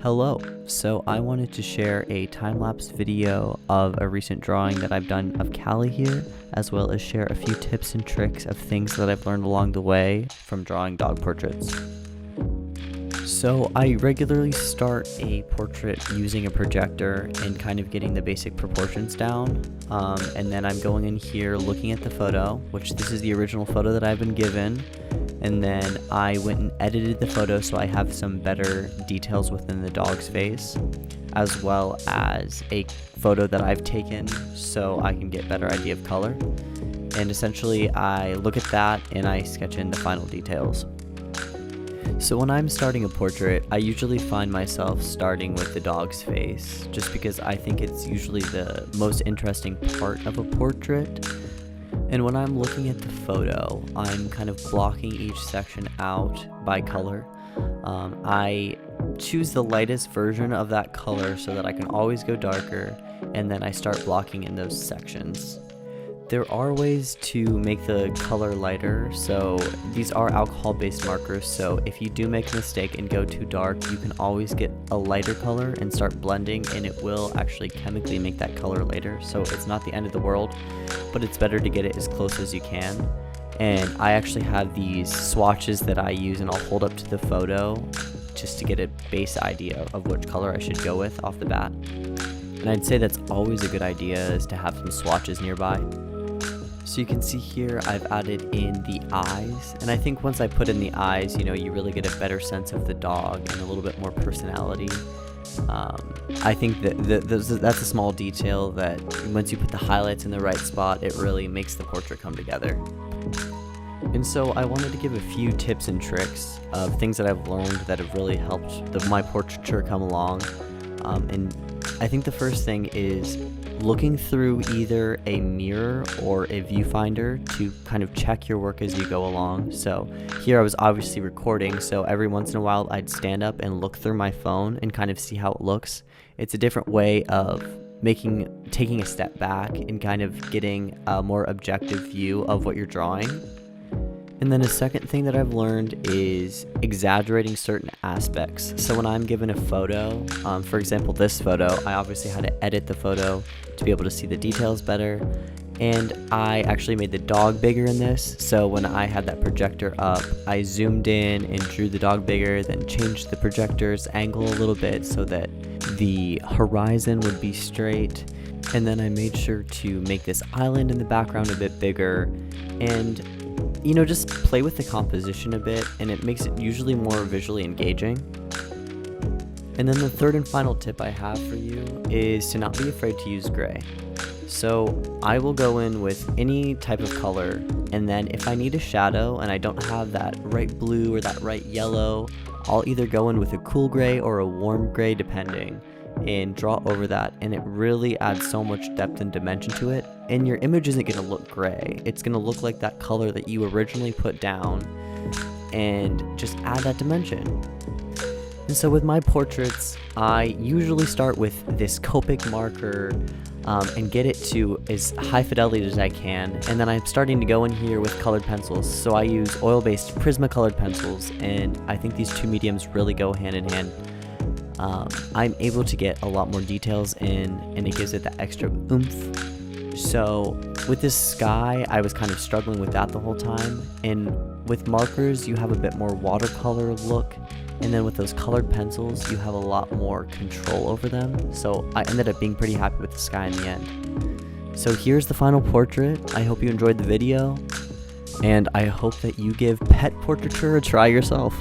Hello, so I wanted to share a time-lapse video of a recent drawing that I've done of Callie here, as well as share a few tips and tricks of things that I've learned along the way from drawing dog portraits. So I regularly start a portrait using a projector and kind of getting the basic proportions down, and then I'm going in here looking at the photo, which this is the original photo that I've been given. And then I went and edited the photo so I have some better details within the dog's face, as well as a photo that I've taken so I can get better idea of color. And essentially I look at that and I sketch in the final details. So when I'm starting a portrait, I usually find myself starting with the dog's face, just because I think it's usually the most interesting part of a portrait. And when I'm looking at the photo, I'm kind of blocking each section out by color. I choose the lightest version of that color so that I can always go darker, and then I start blocking in those sections. There are ways to make the color lighter, so these are alcohol-based markers, so if you do make a mistake and go too dark, you can always get a lighter color and start blending, and it will actually chemically make that color lighter, so it's not the end of the world, but it's better to get it as close as you can. And I actually have these swatches that I use, and I'll hold up to the photo just to get a base idea of which color I should go with off the bat. And I'd say that's always a good idea, is to have some swatches nearby. So you can see here I've added in the eyes, and I think once I put in the eyes, you really get a better sense of the dog and a little bit more personality. I think that that's a small detail that once you put the highlights in the right spot, it really makes the portrait come together. And so I wanted to give a few tips and tricks of things that I've learned that have really helped my portraiture come along. And I think the first thing is looking through either a mirror or a viewfinder to kind of check your work as you go along. So here I was obviously recording, so every once in a while I'd stand up and look through my phone and kind of see how it looks. It's a different way of taking a step back and kind of getting a more objective view of what you're drawing. And then a second thing that I've learned is exaggerating certain aspects. So when I'm given a photo, for example this photo, I obviously had to edit the photo to be able to see the details better. And I actually made the dog bigger in this, so when I had that projector up, I zoomed in and drew the dog bigger, then changed the projector's angle a little bit so that the horizon would be straight. And then I made sure to make this island in the background a bit bigger, and just play with the composition a bit, and it makes it usually more visually engaging. And then the third and final tip I have for you is to not be afraid to use gray. So I will go in with any type of color, and then if I need a shadow and I don't have that right blue or that right yellow, I'll either go in with a cool gray or a warm gray depending, and draw over that, and it really adds so much depth and dimension to it, and your image isn't going to look gray. It's going to look like that color that you originally put down, and just add that dimension. And so with my portraits, I usually start with this Copic marker and get it to as high fidelity as I can, and then I'm starting to go in here with colored pencils. So I use oil-based Prisma-colored pencils, and I think these two mediums really go hand in hand. I'm able to get a lot more details in, and it gives it that extra oomph. So with this sky, I was kind of struggling with that the whole time, and with markers you have a bit more watercolor look, and then with those colored pencils you have a lot more control over them, so I ended up being pretty happy with the sky in the end. So here's the final portrait. I hope you enjoyed the video, and I hope that you give pet portraiture a try yourself.